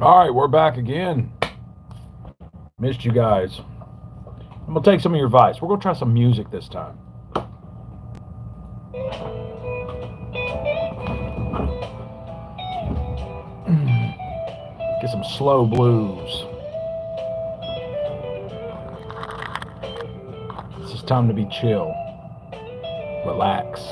All right, we're back again. Missed you guys. I'm gonna take some of your advice. We're gonna try some music this time. Get some slow blues. This is time to be chill. Relax.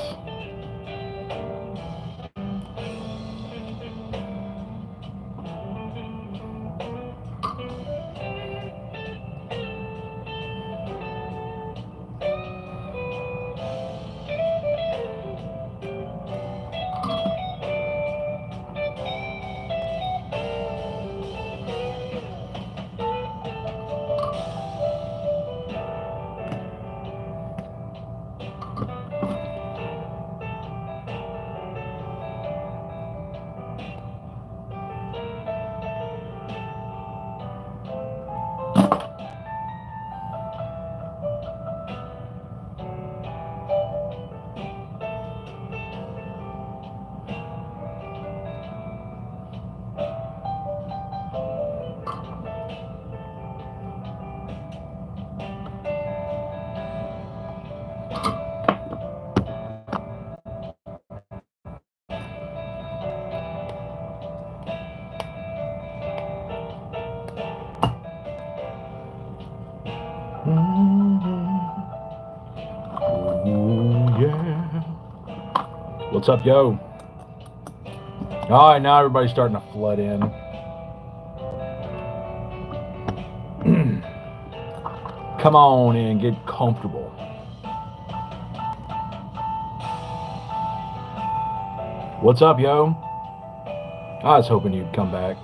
Ooh, yeah. What's up, yo? All right, now everybody's starting to flood in. Come on in, get comfortable. What's up, yo? I was hoping you'd come back.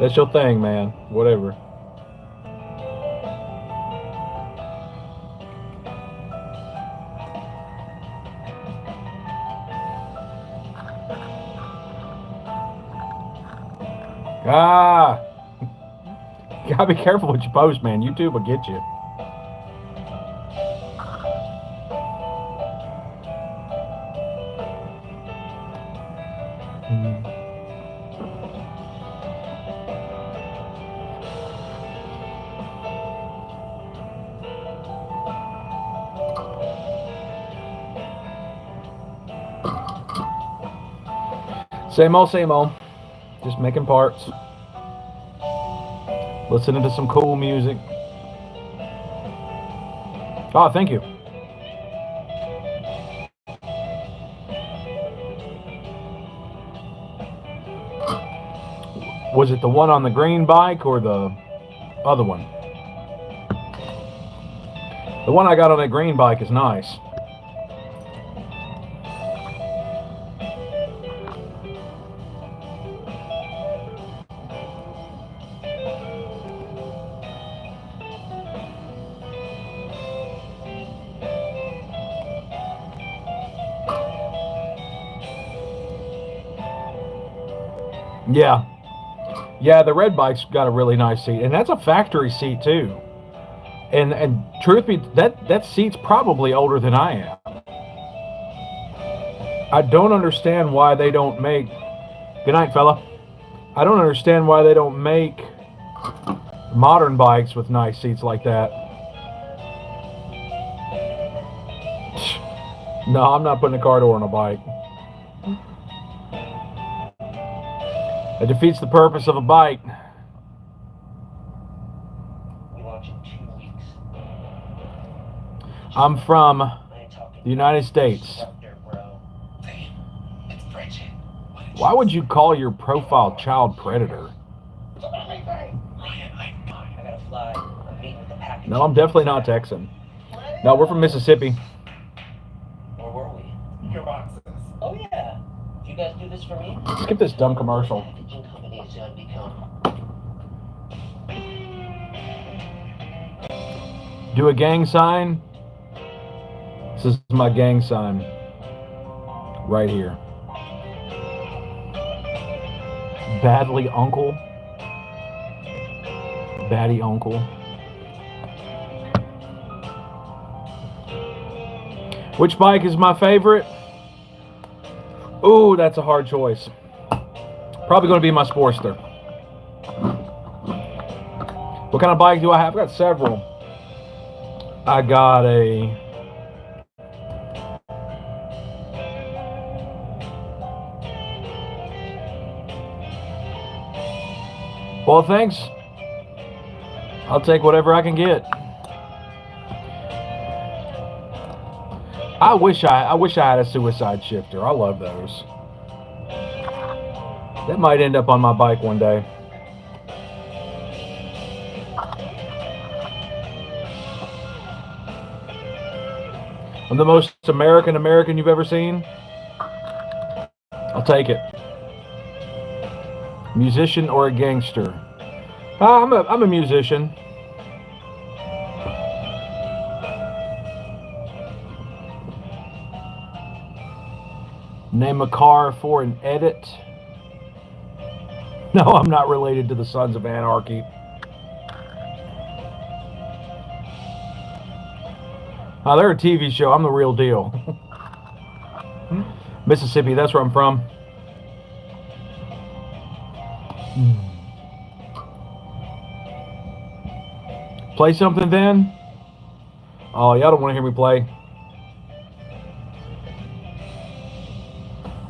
That's your thing, man. Whatever. Ah! You gotta be careful what you post, man. YouTube will get you. Same old, same old. Just making parts. Listening to some cool music. Oh, thank you. Was it the one on the green bike or the other one? The one I got on that green bike is nice. Yeah. Yeah, the red bike's got a really nice seat, and that's a factory seat too. And truth be that seat's probably older than I am. I don't understand why they don't make. Good night, fella. I don't understand why they don't make modern bikes with nice seats like that. No, I'm not putting a car door on a bike. It defeats the purpose of a bike. I'm from the United States. Why would you call your profile child predator? No, I'm definitely not Texan. No, we're from Mississippi. Where were we? Your boxes. Oh yeah. Do you guys do this for me? Skip this dumb commercial. Do a gang sign. This is my gang sign. Right here. Badly Uncle. Batty Uncle. Which bike is my favorite? Ooh, that's a hard choice. Probably going to be my Sportster. What kind of bike do I have? I've got several. I got a... Well, thanks. I'll take whatever I can get. I wish I had a suicide shifter. I love those. That might end up on my bike one day. I'm the most American you've ever seen. I'll take it. Musician or a gangster? I'm a musician. Name a car for an edit. No, I'm not related to the Sons of Anarchy. Oh, they're a TV show. I'm the real deal. Mississippi, that's where I'm from. Play something then? Oh, y'all don't want to hear me play.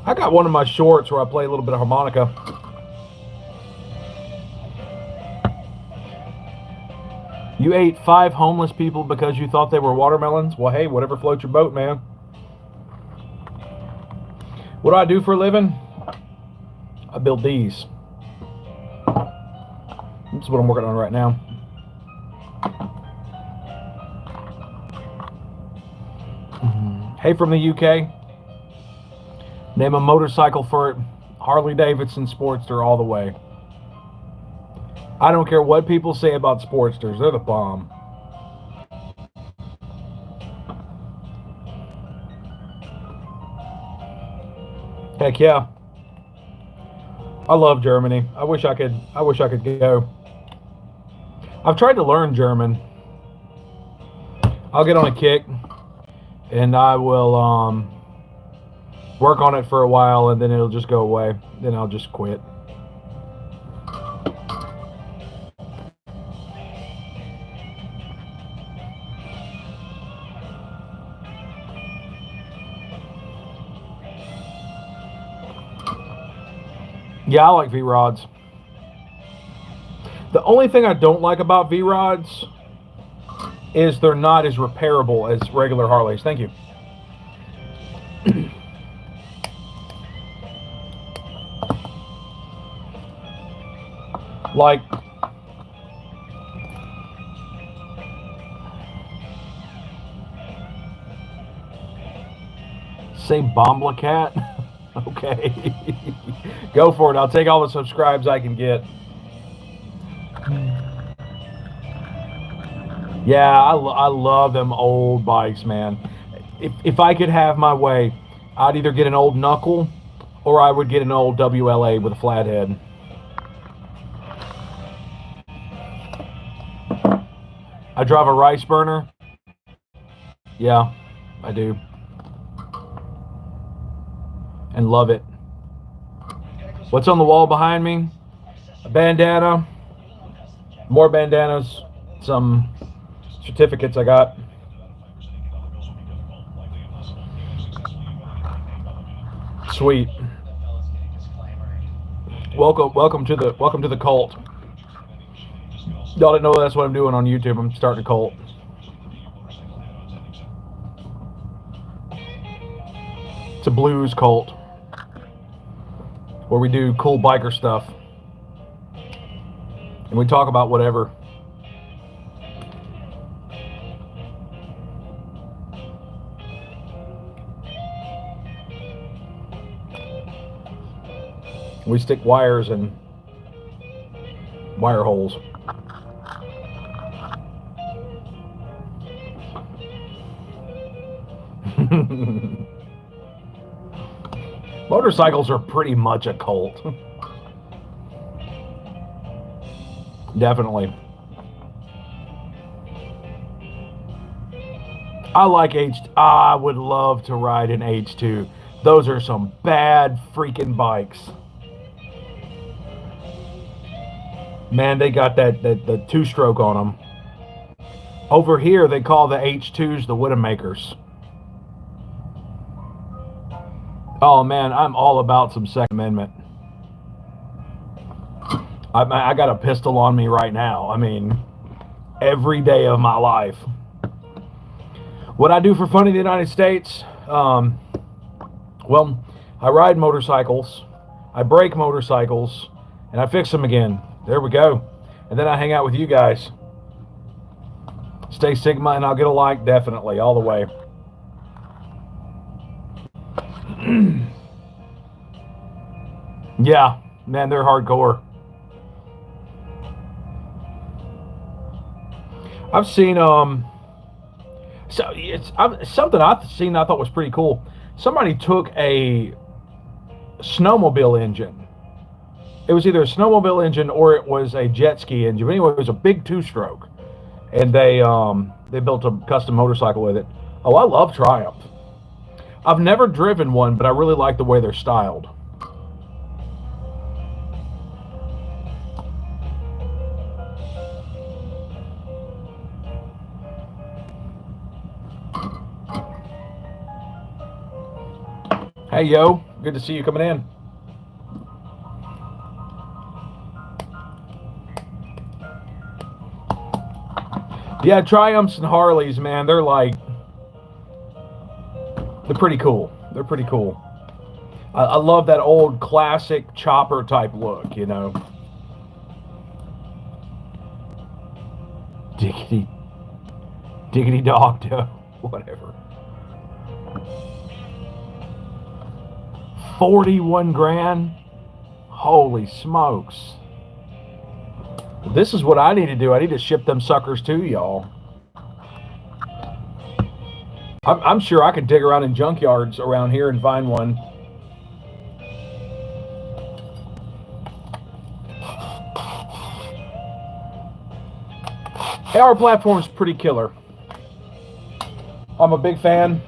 I got one of my shorts where I play a little bit of harmonica. You ate 5 homeless people because you thought they were watermelons? Well, hey, whatever floats your boat, man. What do I do for a living? I build these. That's what I'm working on right now. Hey, from the UK. Name a motorcycle for it. Harley Davidson Sportster all the way. I don't care what people say about Sportsters. They're the bomb. Heck yeah. I love Germany. I wish I could go. I've tried to learn German. I'll get on a kick and I will work on it for a while and then it'll just go away. Then I'll just quit. Yeah, I like V-Rods. The only thing I don't like about V-Rods is they're not as repairable as regular Harleys. Thank you. Like, say Bombla Cat? Okay. Go for it. I'll take all the subscribes I can get. Yeah, I love them old bikes, man. If I could have my way, I'd either get an old Knuckle or I would get an old WLA with a flat head. I drive a rice burner. Yeah, I do. And love it. What's on the wall behind me? A bandana. More bandanas. Some certificates I got. Sweet. Welcome to the cult. Y'all didn't know that's what I'm doing on YouTube. I'm starting a cult. It's a blues cult where we do cool biker stuff and we talk about whatever. We stick wires in wire holes. Motorcycles are pretty much a cult. Definitely. I like I would love to ride an H2. Those are some bad freaking bikes. Man, they got the two-stroke on them. Over here, they call the H2s the Widowmakers. Oh, man, I'm all about some Second Amendment. I got a pistol on me right now. I mean, every day of my life. What I do for fun in the United States, well, I ride motorcycles, I break motorcycles, and I fix them again. There we go. And then I hang out with you guys. Stay Sigma and I'll get a like, definitely, all the way. Yeah, man, they're hardcore. I've seen so it's something I've seen I thought was pretty cool. Somebody took a snowmobile engine. It was either a snowmobile engine or it was a jet ski engine. But anyway, it was a big two-stroke, and they built a custom motorcycle with it. Oh, I love Triumph. I've never driven one, but I really like the way they're styled. Hey, yo. Good to see you coming in. Yeah, Triumphs and Harleys, man, they're pretty cool. They're pretty cool. I love that old classic chopper type look, you know. Diggity dog, whatever. 41 grand? Holy smokes. This is what I need to do. I need to ship them suckers to y'all. I'm sure I could dig around in junkyards around here and find one. AR platform's pretty killer. I'm a big fan.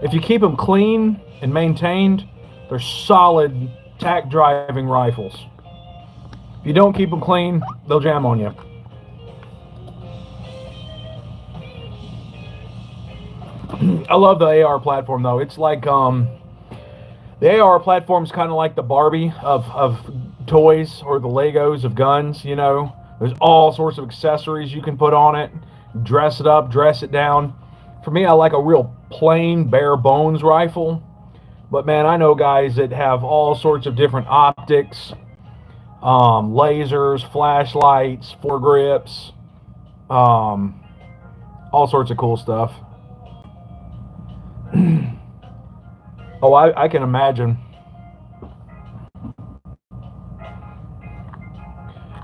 If you keep them clean and maintained, they're solid tack driving rifles. If you don't keep them clean, they'll jam on you. I love the AR platform though. It's like the AR platform's kind of like the Barbie of toys, or the Legos of guns, you know. There's all sorts of accessories you can put on it, dress it up, dress it down. For me, I like a real plain, bare bones rifle. But man, I know guys that have all sorts of different optics, lasers, flashlights, foregrips, all sorts of cool stuff. Oh, I can imagine.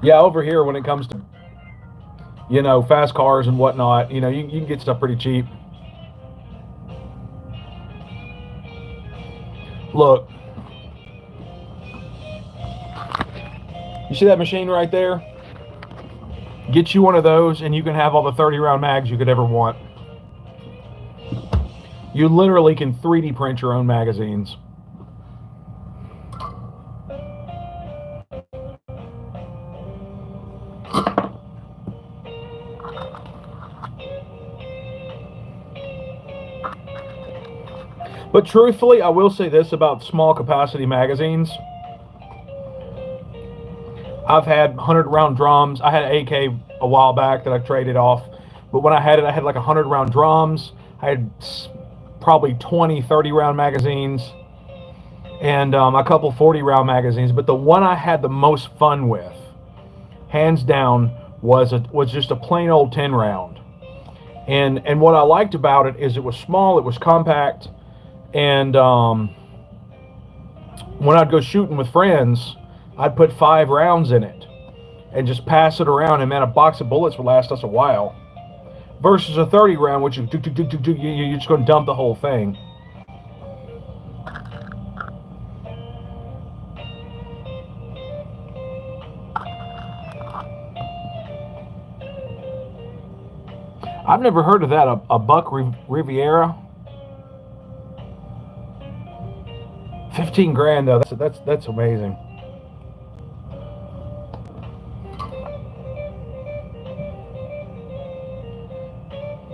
Yeah, over here when it comes to, you know, fast cars and whatnot, you know, you can get stuff pretty cheap. Look. You see that machine right there? Get you one of those and you can have all the 30-round mags you could ever want. You literally can 3D print your own magazines. But truthfully, I will say this about small capacity magazines. I've had 100-round drums. I had an AK a while back that I traded off. But when I had it, I had like 100-round drums. I had probably 20 30-round magazines and a couple 40-round magazines. But the one I had the most fun with, hands down, was just a plain old 10-round. And what I liked about it is it was small, it was compact, and when I'd go shooting with friends, I'd put 5 rounds in it and just pass it around, and man, a box of bullets would last us a while. Versus a 30 round, which you're just going to dump the whole thing. I've never heard of that. A Buck Riviera. 15 grand though. That's amazing.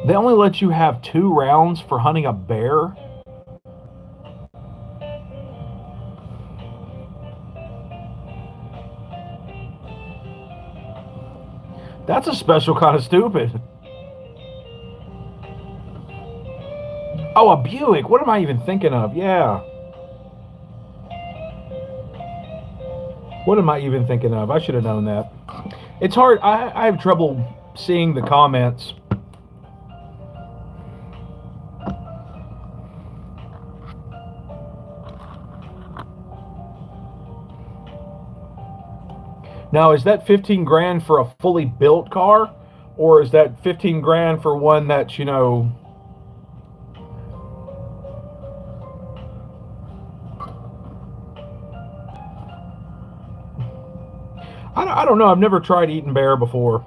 They only let you have 2 rounds for hunting a bear. That's a special kind of stupid. Oh, a Buick. What am I even thinking of? Yeah. What am I even thinking of? I should have known that. It's hard. I have trouble seeing the comments. Now, is that 15 grand for a fully built car? Or is that 15 grand for one that's, you know... I don't know. I've never tried eating bear before.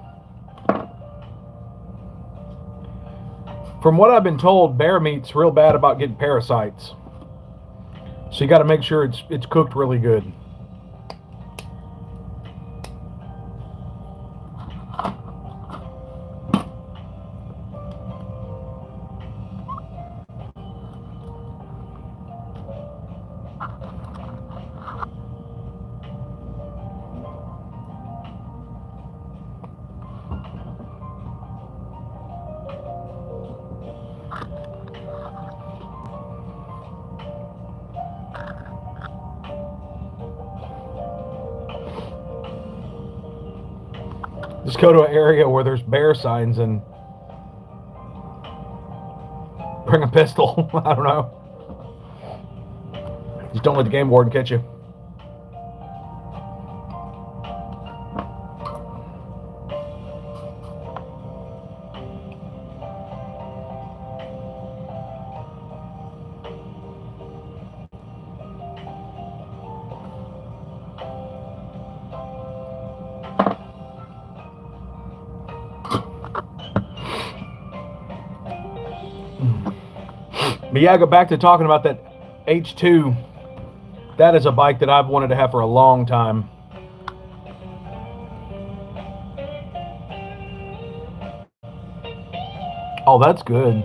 From what I've been told, bear meat's real bad about getting parasites. So you got to make sure it's cooked really good. Just go to an area where there's bear signs and bring a pistol. I don't know. Just don't let the game warden catch you. But yeah, go back to talking about that H2. That is a bike that I've wanted to have for a long time. Oh, that's good.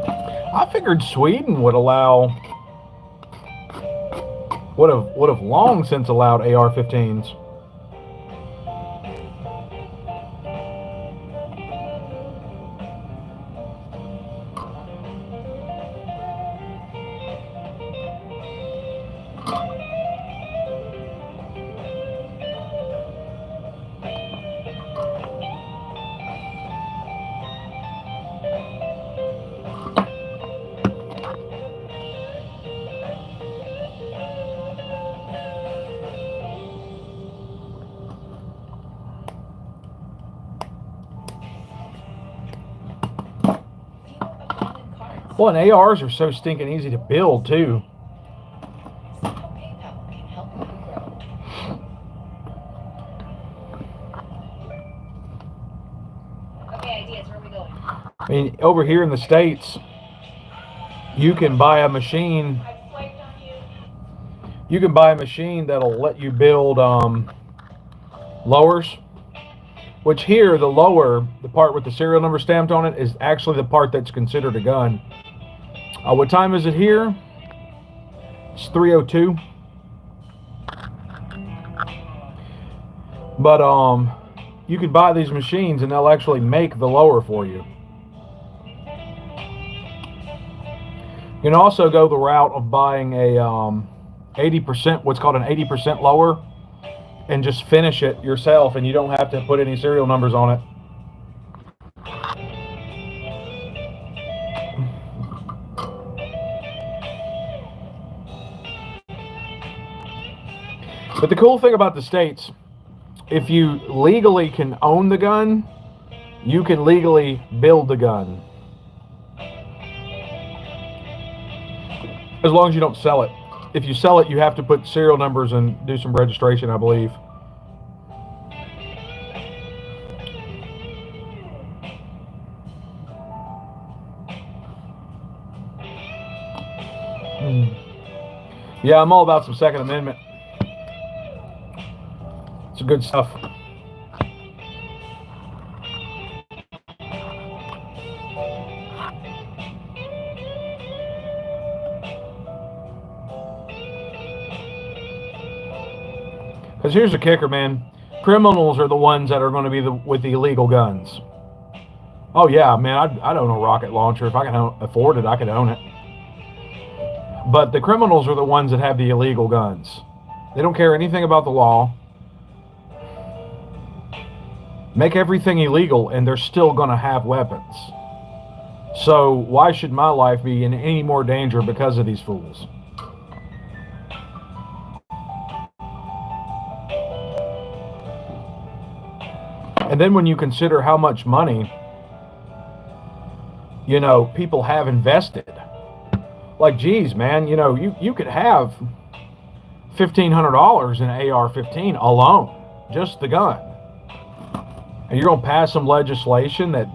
I figured Sweden would allow, would have long since allowed AR-15s. Well, and ARs are so stinking easy to build, too. Okay, ideas, where are we going? I mean, over here in the States, you can buy a machine. You can buy a machine that'll let you build lowers. Which here, the lower, the part with the serial number stamped on it, is actually the part that's considered a gun. What time is it here? It's 3:02. But you can buy these machines and they'll actually make the lower for you. You can also go the route of buying a 80%, what's called an 80% lower, and just finish it yourself, and you don't have to put any serial numbers on it. But the cool thing about the States, if you legally can own the gun, you can legally build the gun. As long as you don't sell it. If you sell it, you have to put serial numbers and do some registration, I believe. Yeah, I'm all about some Second Amendment. It's good stuff. Because here's the kicker, man. Criminals are the ones that are going to be with the illegal guns. Oh, yeah, man, I'd own a rocket launcher. If I can afford it, I could own it. But the criminals are the ones that have the illegal guns. They don't care anything about the law. Make everything illegal, and they're still going to have weapons. So why should my life be in any more danger because of these fools? And then when you consider how much money, people have invested. Like, geez, man, you could have $1,500 in AR-15 alone, just the gun. And you're going to pass some legislation that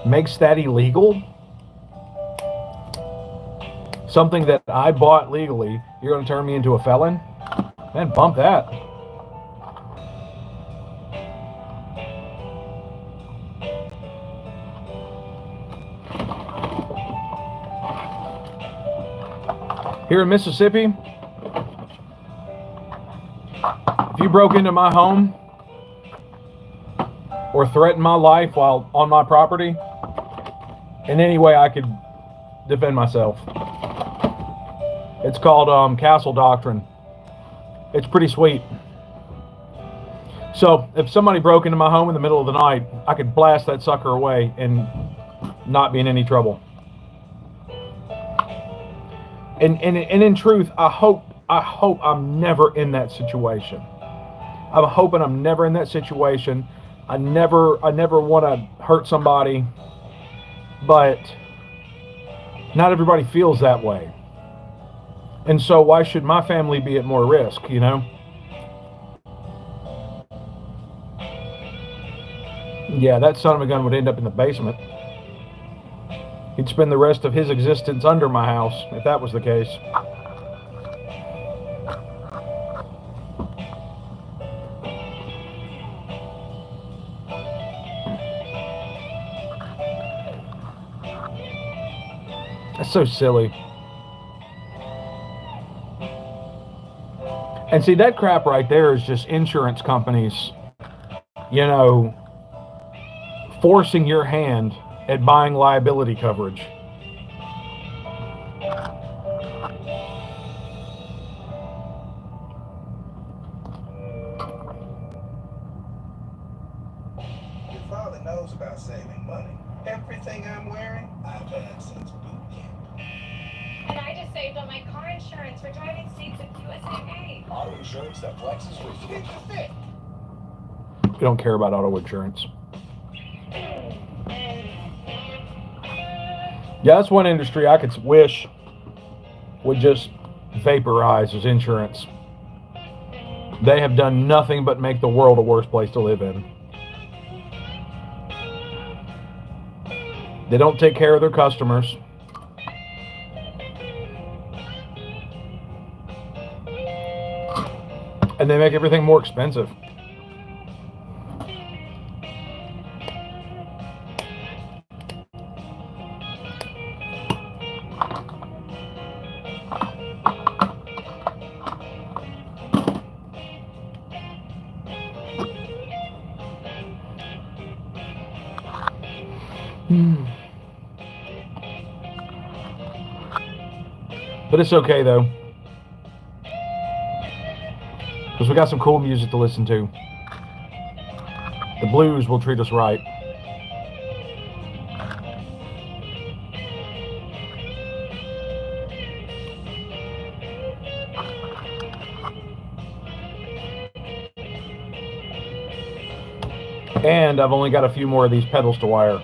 makes that illegal? Something that I bought legally, you're going to turn me into a felon? Man, bump that. Here in Mississippi, if you broke into my home or threatened my life while on my property, in any way I could defend myself. It's called Castle Doctrine. It's pretty sweet. So if somebody broke into my home in the middle of the night, I could blast that sucker away and not be in any trouble. And in truth, I hope I'm never in that situation. I'm hoping I'm never in that situation. I never want to hurt somebody, but not everybody feels that way. And so why should my family be at more risk, Yeah, that son of a gun would end up in the basement. He'd spend the rest of his existence under my house, if that was the case. That's so silly. And see, that crap right there is just insurance companies, forcing your hand at buying liability coverage. Your father knows about saving money. Everything I'm wearing, I've had since boot camp. And I just saved on my car insurance for driving states with USAA. Auto insurance that flexes with fit to fit. We don't care about auto insurance. Yeah, that's one industry I could wish would just vaporize as insurance. They have done nothing but make the world a worse place to live in. They don't take care of their customers. And they make everything more expensive. But it's okay though, because we got some cool music to listen to. The blues will treat us right. And I've only got a few more of these pedals to wire.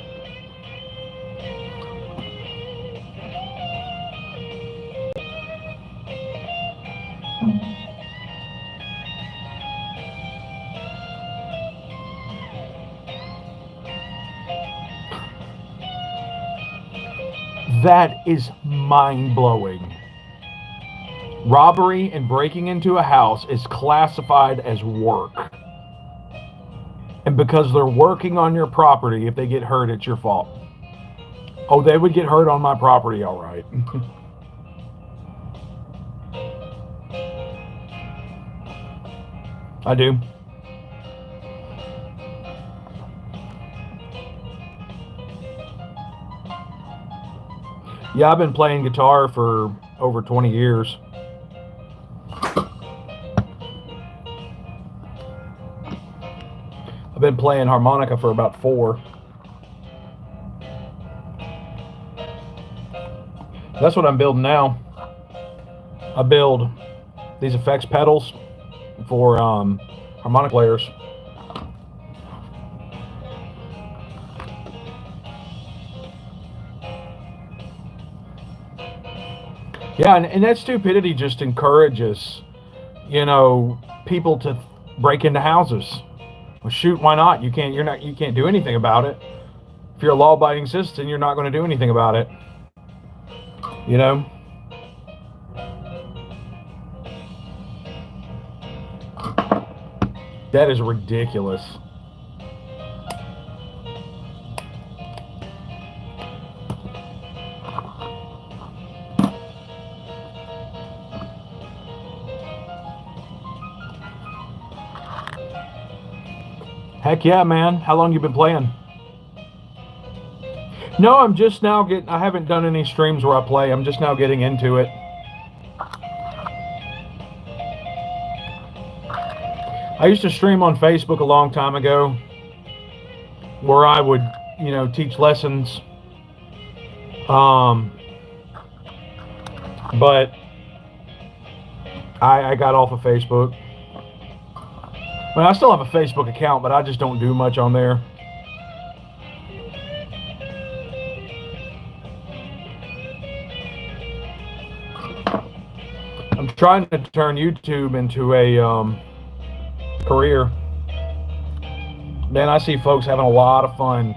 That is mind-blowing. Robbery and breaking into a house is classified as work. And because they're working on your property, if they get hurt, it's your fault. Oh, they would get hurt on my property, all right. I do. Yeah, I've been playing guitar for over 20 years. I've been playing harmonica for about 4. That's what I'm building now. I build these effects pedals for harmonica players. Yeah, and that stupidity just encourages, you know, people to break into houses. Well, shoot, why not? You can't do anything about it. If you're a law-abiding citizen, you're not going to do anything about it. You know? That is ridiculous. Heck yeah, man. How long you been playing? No, I'm just now I haven't done any streams where I play. I'm just now getting into it. I used to stream on Facebook a long time ago where I would, you know, teach lessons. But I got off of Facebook. Well, I still have a Facebook account, but I just don't do much on there. I'm trying to turn YouTube into a career. Man, I see folks having a lot of fun.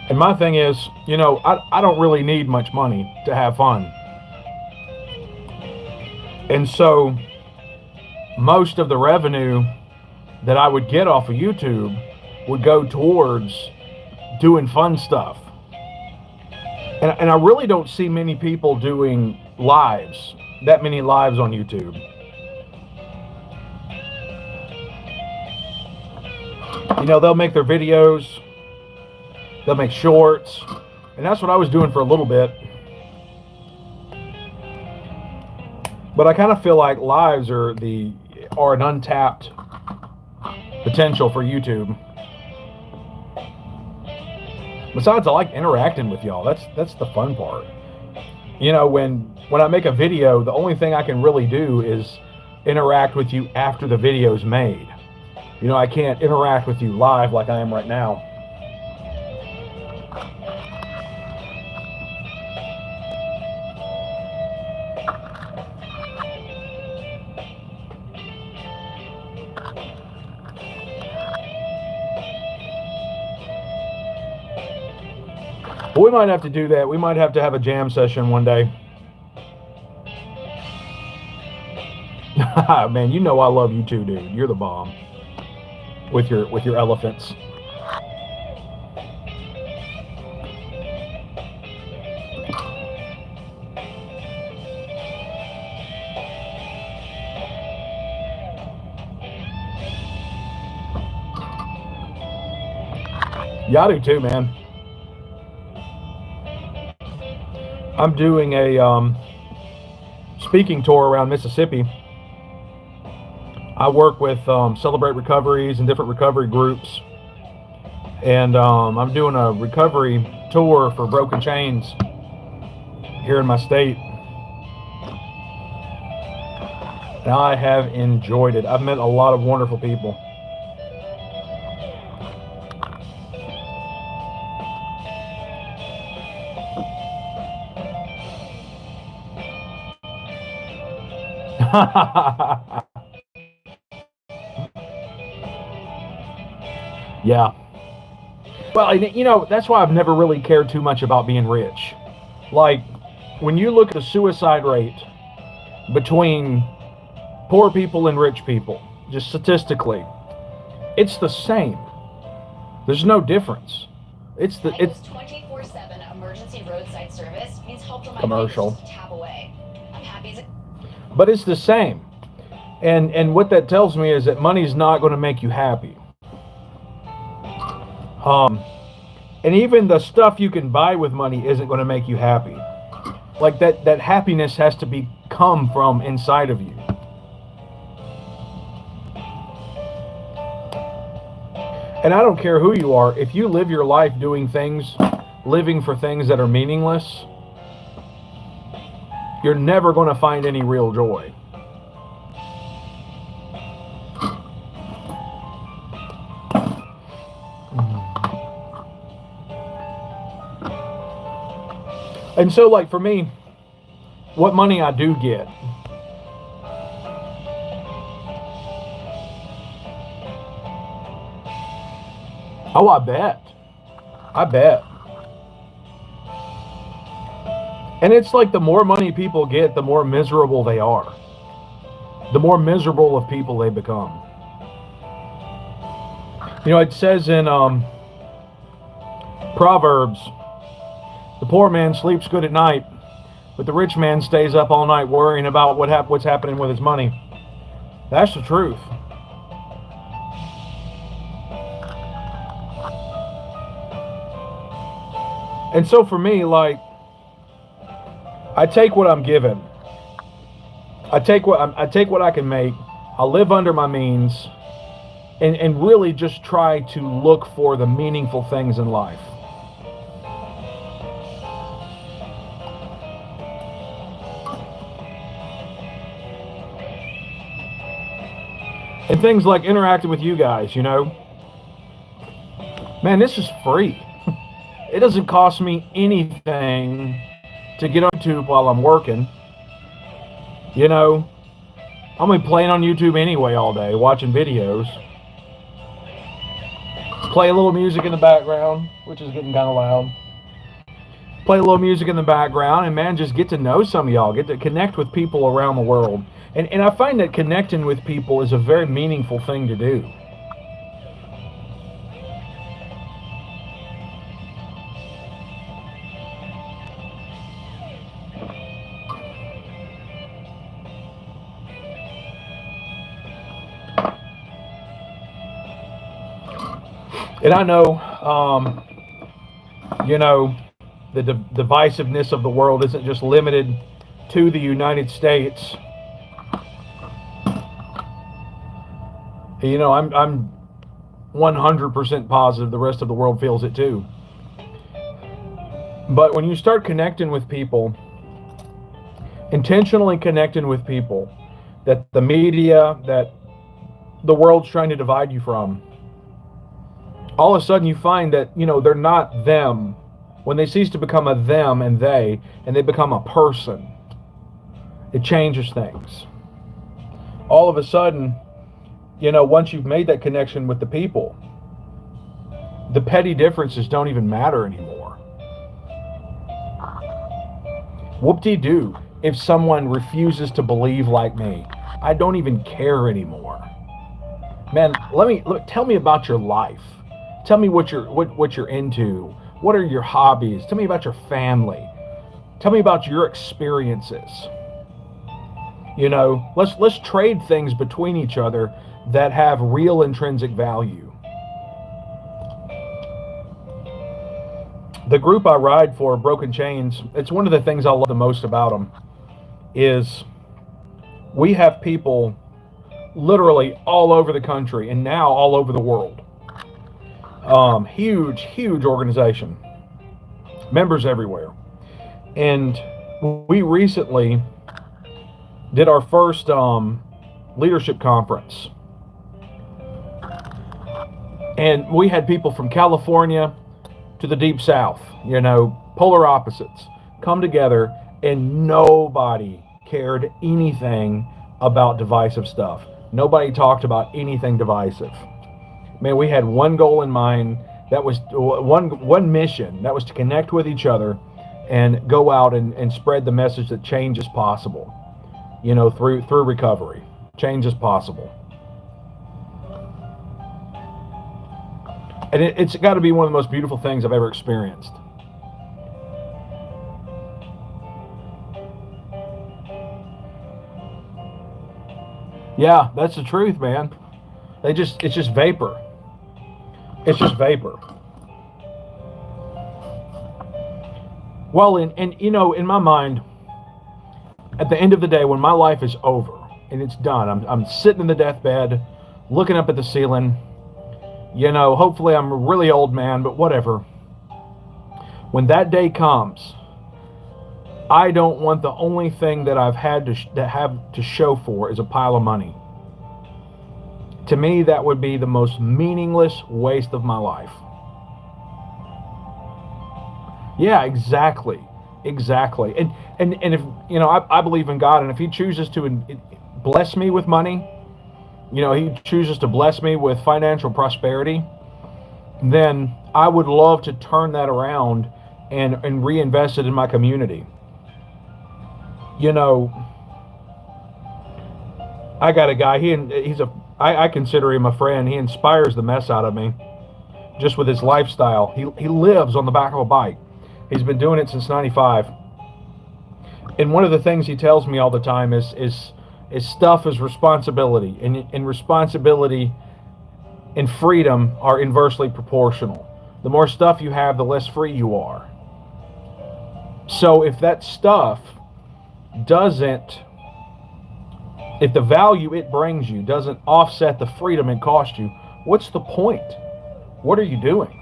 And my thing is, you know, I don't really need much money to have fun. And so most of the revenue that I would get off of YouTube would go towards doing fun stuff. And I really don't see many people doing lives, that many lives on YouTube. You know, they'll make their videos, they'll make shorts, and that's what I was doing for a little bit. But I kind of feel like lives are an untapped potential for YouTube. Besides, I like interacting with y'all. That's the fun part. You know, when I make a video, the only thing I can really do is interact with you after the video's made. You know, I can't interact with you live like I am right now. But we might have to do that. We might have to have a jam session one day. Man, you know I love you too, dude. You're the bomb. With your elephants. Yeah, I do too, man. I'm doing a speaking tour around Mississippi. I work with Celebrate Recoveries and different recovery groups. And I'm doing a recovery tour for Broken Chains here in my state. And I have enjoyed it. I've met a lot of wonderful people. Yeah. Well, you know, that's why I've never really cared too much about being rich. Like, when you look at the suicide rate between poor people and rich people, just statistically, it's the same. There's no difference. It's 24/7 emergency roadside service means help for my commercial. neighbors to tap away. I'm happy as But it's the same. And what that tells me is that money's not going to make you happy. And even the stuff you can buy with money isn't going to make you happy. Like that happiness has to come from inside of you. And I don't care who you are, if you live your life living for things that are meaningless, you're never going to find any real joy. And so, like, for me, what money I do get, oh, I bet. And it's like the more money people get, the more miserable they are. The more miserable of people they become. You know, it says in Proverbs, the poor man sleeps good at night, but the rich man stays up all night worrying about what's happening with his money. That's the truth. And so for me, like, I take what I'm given. I take what I can make. I live under my means, and really just try to look for the meaningful things in life. And things like interacting with you guys, you know. Man, this is free. It doesn't cost me anything to get on YouTube while I'm working. You know, I'm gonna be playing on YouTube anyway all day, watching videos. Play a little music in the background, which is getting kind of loud. Play a little music in the background, and man, just get to know some of y'all. Get to connect with people around the world. And I find that connecting with people is a very meaningful thing to do. And I know, you know, the divisiveness of the world isn't just limited to the United States. You know, I'm 100% positive the rest of the world feels it too. But when you start connecting with people, intentionally connecting with people that the media, that the world's trying to divide you from, all of a sudden you find that, you know, they're not them. When they cease to become a them and they become a person, it changes things. All of a sudden, you know, once you've made that connection with the people, the petty differences don't even matter anymore. Whoop-de-doo if someone refuses to believe like me. I don't even care anymore. Man, tell me about your life. Tell me what you're into. What are your hobbies? Tell me about your family. Tell me about your experiences. You know, let's trade things between each other that have real intrinsic value. The group I ride for, Broken Chains, it's one of the things I love the most about them is we have people literally all over the country and now all over the world. Huge organization. Members everywhere. And we recently did our first leadership conference. And we had people from California to the Deep South, you know, polar opposites, come together, and nobody cared anything about divisive stuff. Nobody talked about anything divisive. Man, we had one goal in mind. That was one mission. That was to connect with each other and go out and spread the message that change is possible, you know, through recovery. Change is possible. And it's got to be one of the most beautiful things I've ever experienced. Yeah, that's the truth, man. It's just vapor. It's just vapor. Well, and you know, in my mind, at the end of the day, when my life is over and it's done, I'm sitting in the deathbed, looking up at the ceiling. You know, hopefully I'm a really old man, but whatever. When that day comes, I don't want the only thing that I've had to have to show for is a pile of money. To me, that would be the most meaningless waste of my life. Yeah, exactly. And if, you know, I believe in God, and if he chooses to bless me with money, you know, he chooses to bless me with financial prosperity, then I would love to turn that around and reinvest it in my community. You know, I got a guy, I consider him a friend. He inspires the mess out of me just with his lifestyle. He lives on the back of a bike. He's been doing it since 95. And one of the things he tells me all the time is stuff is responsibility, and responsibility and freedom are inversely proportional. The more stuff you have, the less free you are. So if that stuff if the value it brings you doesn't offset the freedom it costs you, what's the point? What are you doing?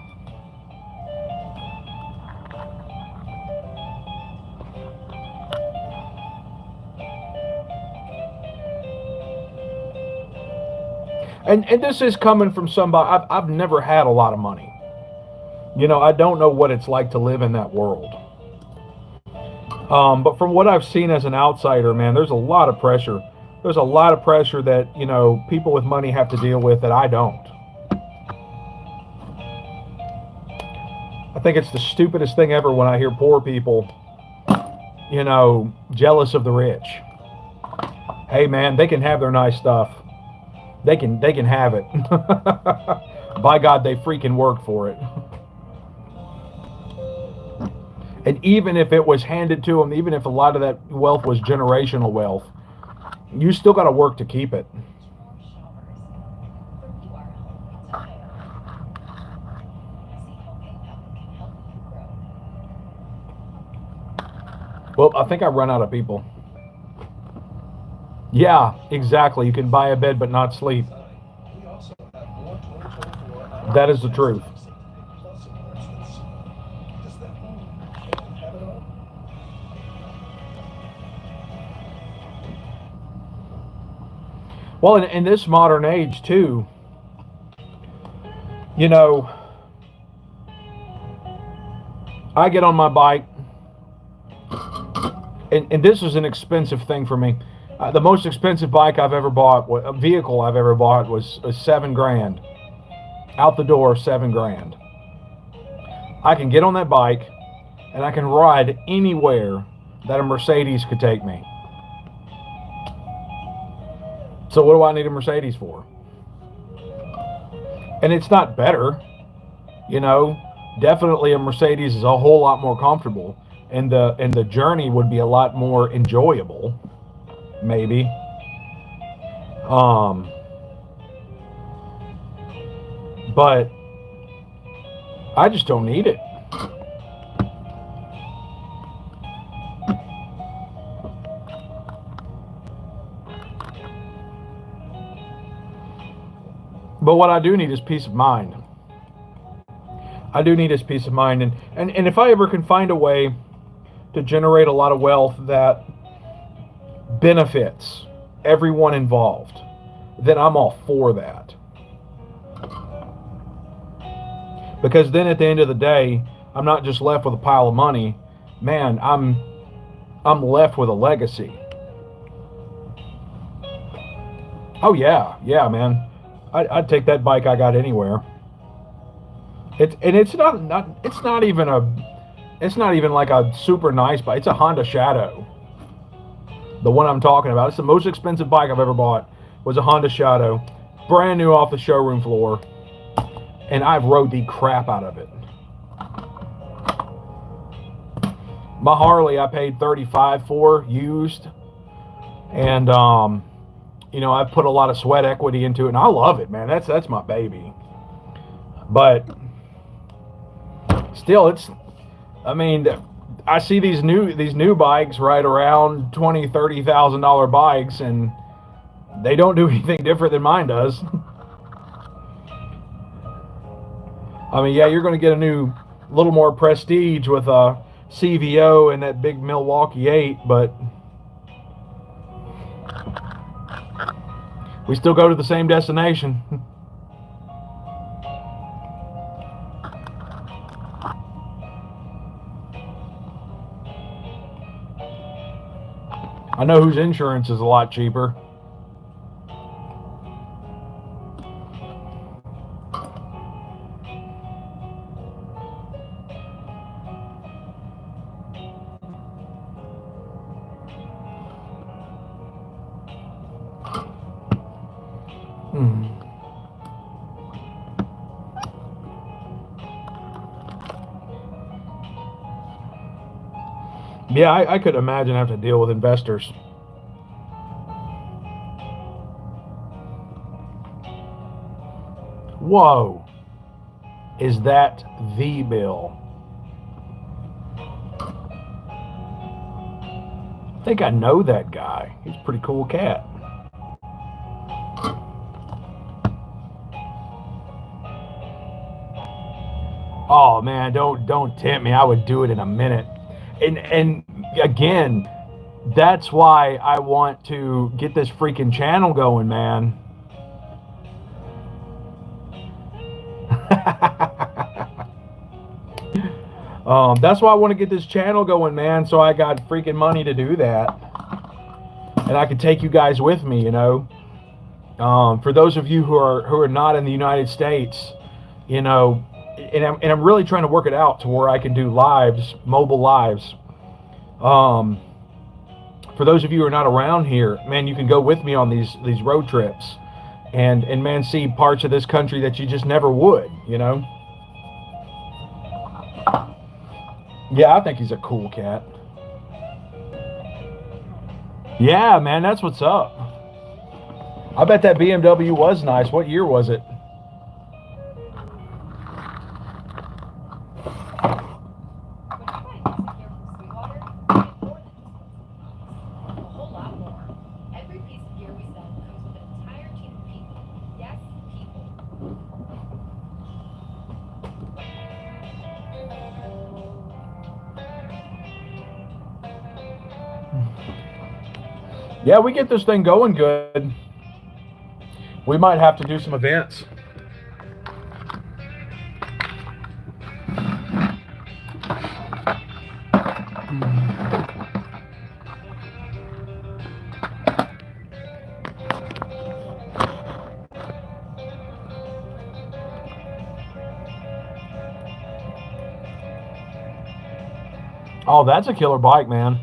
And this is coming from somebody, I've never had a lot of money. You know, I don't know what it's like to live in that world. But from what I've seen as an outsider, man, there's a lot of pressure. There's a lot of pressure that, you know, people with money have to deal with that I don't. I think it's the stupidest thing ever when I hear poor people, you know, jealous of the rich. Hey, man, they can have their nice stuff. They can have it. By God, they freaking work for it. And even if it was handed to them, even if a lot of that wealth was generational wealth, you still got to work to keep it. Well, I think I run out of people. Yeah, exactly. You can buy a bed but not sleep. That is the truth. Well, in this modern age, too, you know, I get on my bike, and this is an expensive thing for me. The most expensive bike I've ever bought, a vehicle I've ever bought, was $7,000. Out the door, $7,000. I can get on that bike, and I can ride anywhere that a Mercedes could take me. So what do I need a Mercedes for? And it's not better, you know. Definitely a Mercedes is a whole lot more comfortable, and the journey would be a lot more enjoyable, maybe. But I just don't need it. But what I do need is peace of mind. I do need is peace of mind. And if I ever can find a way to generate a lot of wealth that benefits everyone involved, then I'm all for that. Because then at the end of the day, I'm not just left with a pile of money. Man, I'm left with a legacy. Oh yeah, man. I'd take that bike I got anywhere. It's not even It's not even like a super nice bike. It's a Honda Shadow. The one I'm talking about. It's the most expensive bike I've ever bought. Was a Honda Shadow. Brand new off the showroom floor. And I've rode the crap out of it. My Harley I paid $35 for, used. And, you know, I've put a lot of sweat equity into it. And I love it, man. That's my baby. But still, it's... I mean, I see these new bikes right around $20,000, $30,000 bikes, and they don't do anything different than mine does. I mean, yeah, you're going to get a little more prestige with a CVO and that big Milwaukee 8, but we still go to the same destination. I know whose insurance is a lot cheaper. Yeah, I could imagine having to deal with investors. Whoa. Is that the Bill? I think I know that guy. He's a pretty cool cat. Oh man, don't tempt me. I would do it in a minute. And again, that's why I want to get this freaking channel going, man. That's why I want to get this channel going, man, so I got freaking money to do that. And I can take you guys with me, you know. For those of you who are not in the United States, you know, and I'm really trying to work it out to where I can do lives, mobile lives. For those of you who are not around here, man, you can go with me on these road trips and man, see parts of this country that you just never would, you know. Yeah, I think he's a cool cat. Yeah, man, that's what's up. I bet that BMW was nice. What year was it? Yeah, we get this thing going good. We might have to do some events. Oh, that's a killer bike, man.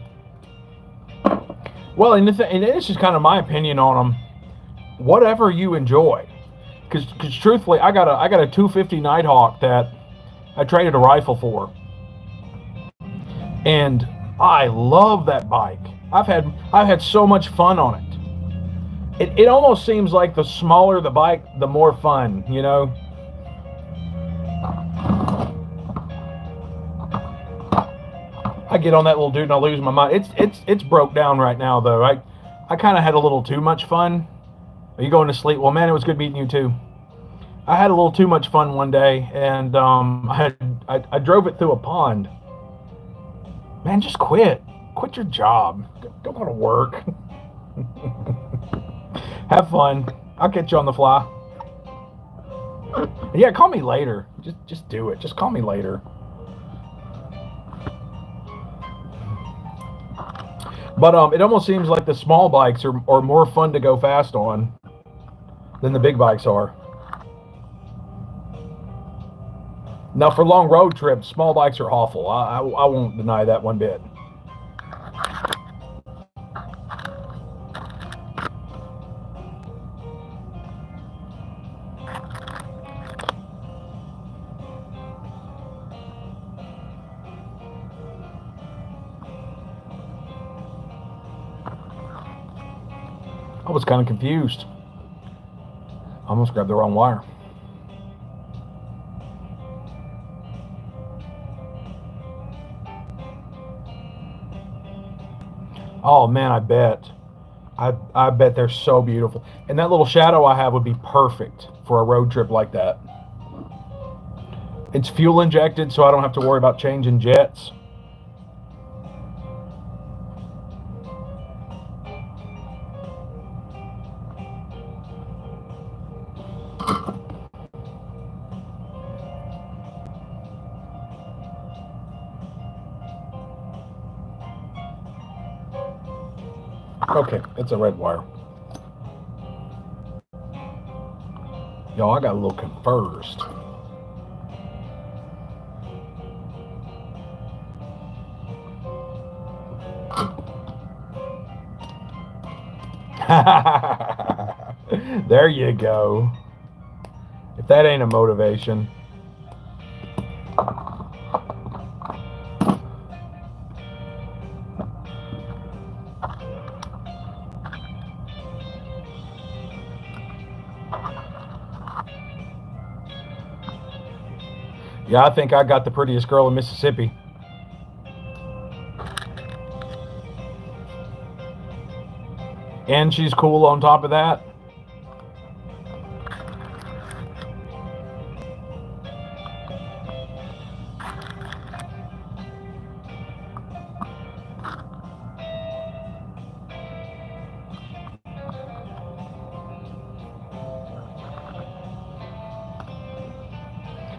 Well, and this is kind of my opinion on them. Whatever you enjoy, because truthfully, I got a 250 Nighthawk that I traded a rifle for, and I love that bike. I've had so much fun on it. It almost seems like the smaller the bike, the more fun, you know. I get on that little dude and I lose my mind. It's broke down right now though. I kind of had a little too much fun. Are you going to sleep? Well, man, it was good meeting you too. I had a little too much fun one day, and I drove it through a pond. Man, just quit your job. Don't go to work. Have fun. I'll catch you on the fly. Yeah, call me later. Just do it. Just call me later. But it almost seems like the small bikes are more fun to go fast on than the big bikes are. Now, for long road trips, small bikes are awful. I won't deny that one bit. I was kind of confused. I almost grabbed the wrong wire. Oh man, I bet. I bet they're so beautiful. And that little shadow I have would be perfect for a road trip like that. It's fuel injected, so I don't have to worry about changing jets. Okay, it's a red wire. Yo, I got a little confused. There you go. If that ain't a motivation. Yeah, I think I got the prettiest girl in Mississippi. And she's cool on top of that.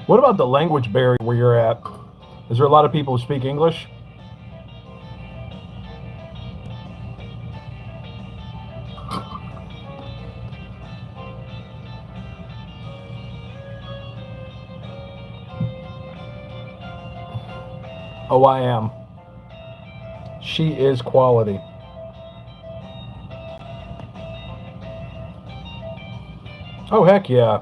What about the language barrier where you're at? Is there a lot of people who speak English? Oh, I am. She is quality. Oh, heck yeah.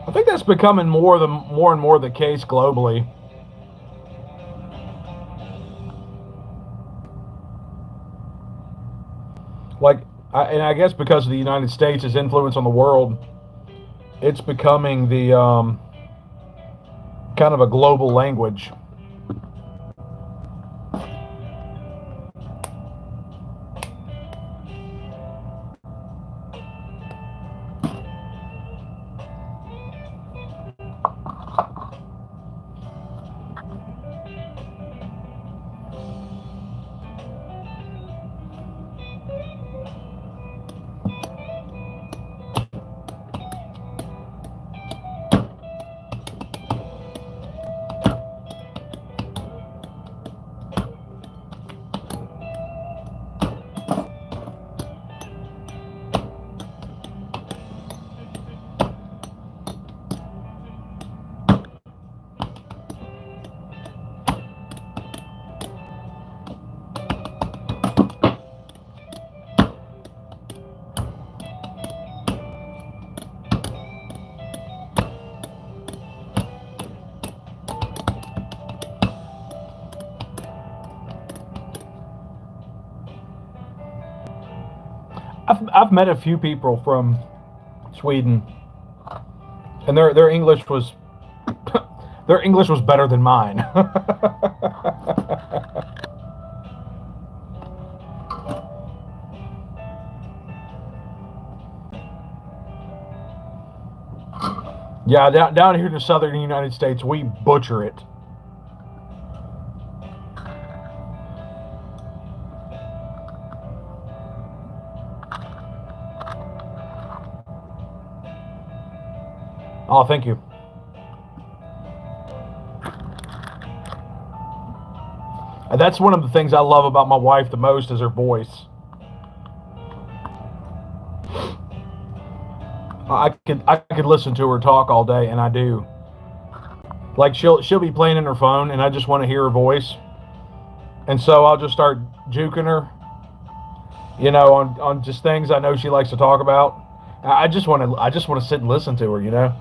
I think that's becoming more and more the case globally. And I guess because of the United States' influence on the world, it's becoming the kind of a global language. I've met a few people from Sweden, and their English was their English was better than mine. Yeah, down here in the southern United States, we butcher it. Oh, thank you. And that's one of the things I love about my wife the most is her voice. I could listen to her talk all day, and I do. Like she'll be playing in her phone, and I just want to hear her voice, and so I'll just start juking her, on just things I know she likes to talk about. I just want to sit and listen to her.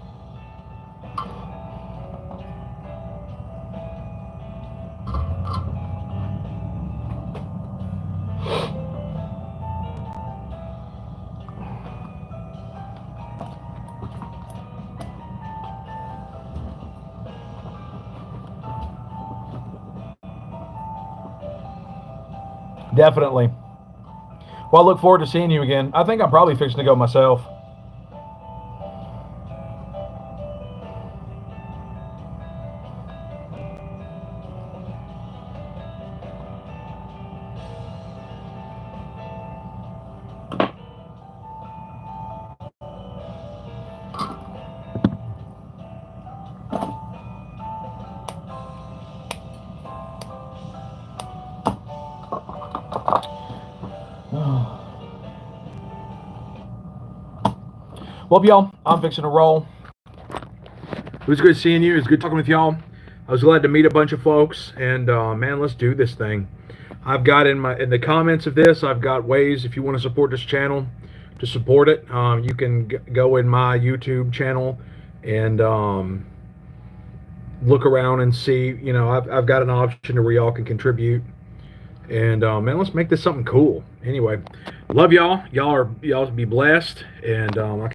Definitely. Well, I look forward to seeing you again. I think I'm probably fixing to go myself. Well, y'all, I'm fixing to roll. It was good seeing you. It was good talking with y'all. I was glad to meet a bunch of folks, and man, let's do this thing. I've got in the comments of this, I've got ways if you want to support this channel to support it. You can go in my YouTube channel and look around and see. I've got an option to where y'all can contribute. And man, let's make this something cool. Anyway, love y'all. Y'all be blessed, and